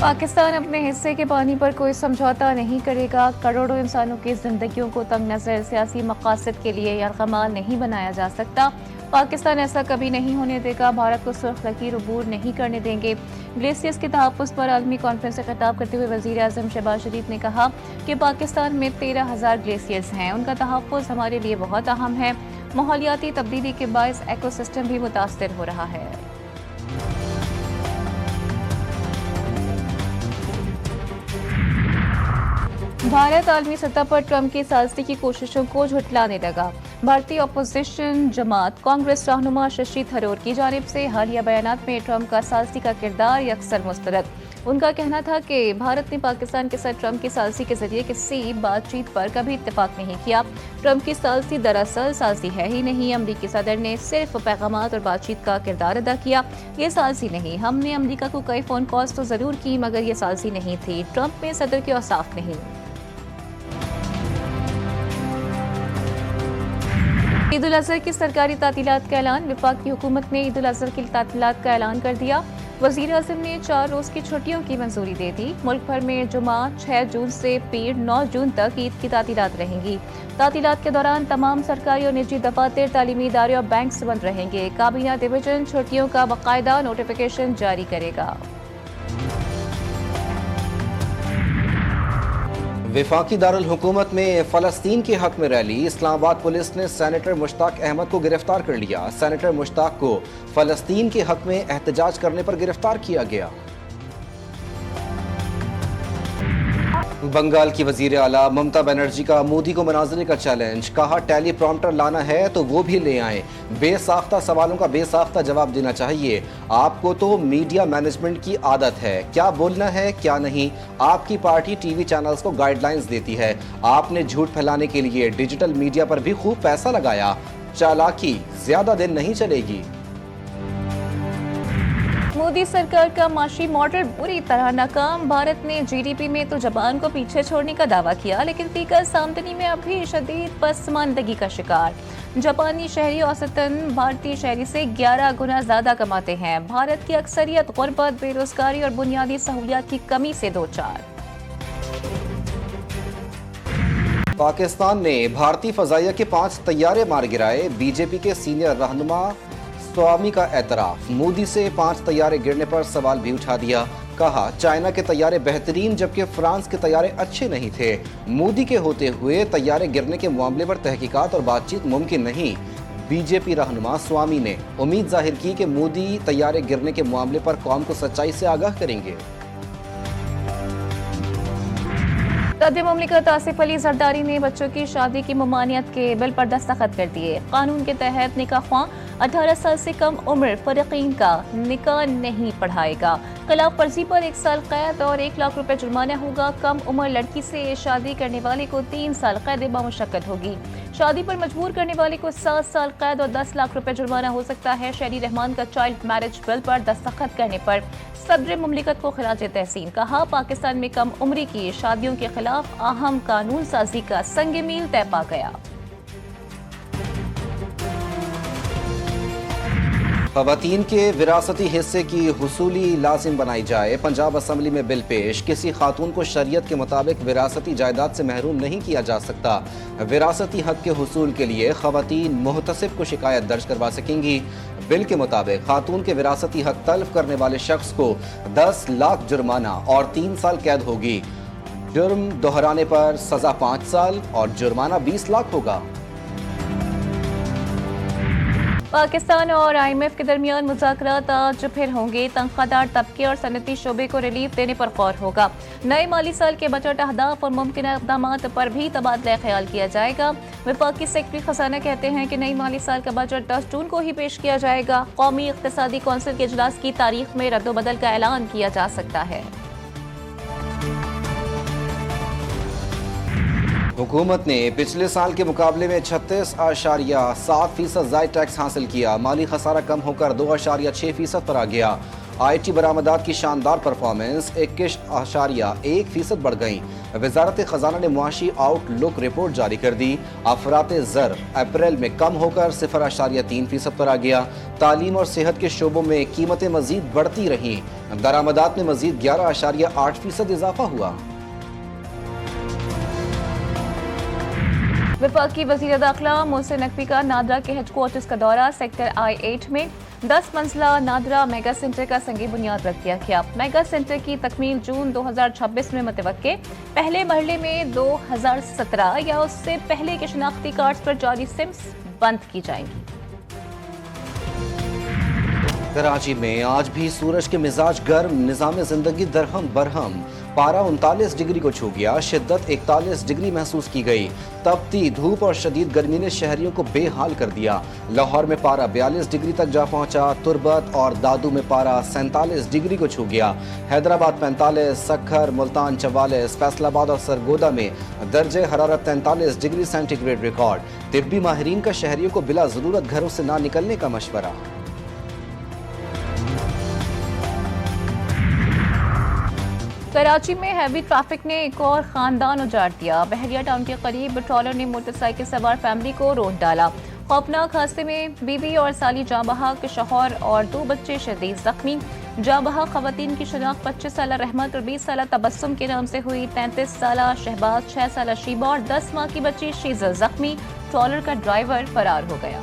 पाकिस्तान अपने हिस्से के पानी पर कोई समझौता नहीं करेगा। करोड़ों इंसानों की जिंदगियों को तंग नजर सियासी मकासद के लिए यरगमाल नहीं बनाया जा सकता। पाकिस्तान ऐसा कभी नहीं होने देगा। भारत को सुर्ख लकीर अबूर नहीं करने देंगे। ग्लेशियर्स के तहफ़्फ़ुज़ पर आलमी कॉन्फ्रेंस से खिताब करते हुए वज़ीर आज़म शहबाज शरीफ ने कहा कि पाकिस्तान में 13,000 ग्लेशियर्स हैं। उनका तहफ़्फ़ुज़ हमारे लिए बहुत अहम है। माहौलियाती तब्दीली के बायस इकोसिस्टम भी मुतासर हो रहा है। भारत आलमी सतह पर ट्रंप की साज़िशी की कोशिशों को झुठलाने लगा। भारतीय अपोजिशन जमात कांग्रेस रहनुमा शशि थरूर की जानिब से हालिया बयानात में ट्रंप का साज़िशी का किरदार यकसर मुस्तरद। उनका कहना था कि भारत ने पाकिस्तान के साथ ट्रंप की साज़िशी के जरिए किसी बातचीत पर कभी इत्तेफाक नहीं किया। ट्रंप की साज़िशी दरअसल साज़िशी है ही नहीं। अमरीकी सदर ने सिर्फ पैगामात और बातचीत का किरदार अदा किया। ये साज़िशी नहीं। हमने अमरीका को कई फ़ोन कॉल्स तो ज़रूर की, मगर ये साज़िशी नहीं थी। ट्रंप में सदर के औसाफ नहीं। ईद उल अज़हा की सरकारी तातीलात का ऐलान। वफाकी हुकूमत ने ईद उल अज़हा की तातीलात का ऐलान कर दिया। वज़ीर आज़म ने 4 रोज़ की छुट्टियों की मंजूरी दे दी। मुल्क भर में जुमा 6 जून से पीर 9 जून तक ईद की तातीलात रहेंगी। तातीलात के दौरान तमाम सरकारी और निजी दफातर, तालीमी इदारे और बैंक बंद रहेंगे। काबीना डिवीजन छुट्टियों का बाकायदा नोटिफिकेशन जारी करेगा। वफाकी दारुल हुकूमत में फ़लस्तीन के हक में रैली। इस्लामाबाद पुलिस ने सेनेटर मुश्ताक अहमद को गिरफ्तार कर लिया। सेनेटर मुश्ताक को फ़लस्तीन के हक में एहतजाज करने पर गिरफ्तार किया गया। बंगाल की वजीर आला ममता बनर्जी का मोदी को मनाजरे का चैलेंज। कहा टेली प्रॉम्प्टर लाना है तो वो भी ले आएं। बेसाख्ता सवालों का बेसाख्ता जवाब देना चाहिए। आपको तो मीडिया मैनेजमेंट की आदत है, क्या बोलना है क्या नहीं। आपकी पार्टी टीवी चैनल्स को गाइडलाइंस देती है। आपने झूठ फैलाने के लिए डिजिटल मीडिया पर भी खूब पैसा लगाया। चालाकी ज्यादा दिन नहीं चलेगी। मोदी सरकार का माशी मॉडल बुरी तरह नाकाम। भारत ने जीडीपी में तो जापान को पीछे छोड़ने का दावा किया, लेकिन फीकस आमदनी में अभी शदीद पसमानदगी का शिकार। जापानी शहरी औसतन भारतीय शहरी से 11 गुना ज्यादा कमाते हैं। भारत की अक्सरियत गुर्बत, बेरोजगारी और बुनियादी सहूलियात की कमी से दो चार। पाकिस्तान ने भारतीय फजाइया के 5 तैयारे मार गिराए। बीजेपी के सीनियर रहनुमा स्वामी का एतराफ। मोदी से 5 तैयारे गिरने पर सवाल भी उठा दिया। कहा चाइना के तैयारे बेहतरीन जबकि फ्रांस के तैयारे अच्छे नहीं थे। मोदी के होते हुए तैयारे गिरने के मामले पर तहकीकात और बातचीत मुमकिन नहीं। बीजेपी रहनुमा स्वामी ने उम्मीद जाहिर की कि मोदी तैयारे गिरने के मामले पर कौम को सच्चाई से आगाह करेंगे। सदर मुमलिकत आसिफ अली जरदारी ने बच्चों की शादी की ममानियत के बिल पर दस्तखत कर दिए। कानून के तहत निकाह ख्वाह 18 साल से कम उम्र फरीकीन का निकाह नहीं पढ़ाएगा। खिलाफ वर्जी पर 1 साल कैद और 1 लाख रुपए जुर्माना होगा। कम उम्र लड़की से शादी करने वाले को 3 साल कैद बामुशक्कत होगी। शादी पर मजबूर करने वाले को 7 साल कैद और 10 लाख रुपए जुर्माना हो सकता है। शहरी रहमान का चाइल्ड मैरिज बिल पर दस्तखत करने पर सदर मुमलिकत को खिराज तहसीन। कहा पाकिस्तान में कम उम्री की शादियों के खिलाफ अहम कानून साजी का संग मील तय पा गया। ख़वातीन के विरासती हिस्से की हुसूली लाजिम बनाई जाए। पंजाब असम्बली में बिल पेश। किसी खातून को शरीयत के मुताबिक विरासती जायदाद से महरूम नहीं किया जा सकता। विरासती हक के हुसूल के लिए ख़वातीन मुहतसिब को शिकायत दर्ज करवा सकेंगी। बिल के मुताबिक खातून के विरासती हक तल्फ करने वाले शख्स को 10 लाख जुर्माना और 3 साल कैद होगी। जुर्म दोहराने पर सजा 5 साल और जुर्माना 20 लाख होगा। पाकिस्तान और IMF के दरमियान मुज़ाकरात आज फिर होंगे। तनख्वाहदार तबके और सनती शोबे को रिलीफ देने पर गौर होगा। नए माली साल के बजट अहदाफ और मुमकिन इक़दाम पर भी तबादला ख्याल किया जाएगा। वफाकी सेक्रेटरी खजाना कहते हैं कि नई माली साल का बजट 10 जून को ही पेश किया जाएगा। कौमी इक़्तिसादी कौंसिल के इजलास की तारीख में रद्दोबदल का ऐलान किया जा सकता है। हुकूमत ने पिछले साल के मुकाबले में 36.7% ज़ायद टैक्स हासिल किया। माली खसारा कम होकर 2.6% पर आ गया। IT बरामदात की शानदार परफॉर्मेंस 21.1% बढ़ गई। वजारत खजाना ने मुआशी आउटलुक रिपोर्ट जारी कर दी। अफरात ज़र अप्रैल में कम होकर 0.3% पर आ गया। तालीम और सेहत के शोबों में कीमतें मजीद बढ़ती रहीं। दरामदात में मजीद 11.8% इजाफा हुआ। वफाकी वज़ीर दाखिला मोहसिन नकवी का नादरा के हेडक्वार्टर्स का दौरा। सेक्टर I-8 में 10 मंजिला नादरा मेगा सेंटर का संगी बुनियाद रख दिया गया। मेगा सेंटर की तकमील जून 2026 में मुतवक्के। पहले मरहले में 2017 या उससे पहले के शनाख्ती कार्ड्स पर जारी सिम्स बंद की जाएंगी। कराची में आज भी सूरज के मिजाज गर्म, निज़ाम जिंदगी दरहम बरहम। पारा 39 डिग्री को छू गया, शिद्दत 41 डिग्री महसूस की गई। तपती धूप और शदीद गर्मी ने शहरियों को बेहाल कर दिया। लाहौर में पारा 42 डिग्री तक जा पहुंचा। तुरबत और दादू में पारा 47 डिग्री को छू गया। हैदराबाद 45, सक्खर, मुल्तान 44, फैसलाबाद और सरगोदा में दर्जे हरारत 43 डिग्री सेंटीग्रेड रिकॉर्ड। तिब्बी माहिरीन का शहरियों को बिला ज़रूरत घरों से ना निकलने का मशवरा। कराची में हैवी ट्रैफिक ने एक और खानदान उजाड़ दिया। बहरिया टाउन के करीब ट्रॉलर ने मोटरसाइकिल सवार फैमिली को रोड डाला। खौफनाक हादसे में बीवी और साली जाँ बहक, शौहर और 2 बच्चे शदीद जख्मी। जाँ बहक खवातीन की शनाख्त 25 साल रहमत और 20 साल तबस्सुम के नाम से हुई। 33 साल शहबाज, 6 साल शीबा और 10 माह की बच्ची शीज़ा जख्मी। ट्रॉलर का ड्राइवर फरार हो गया।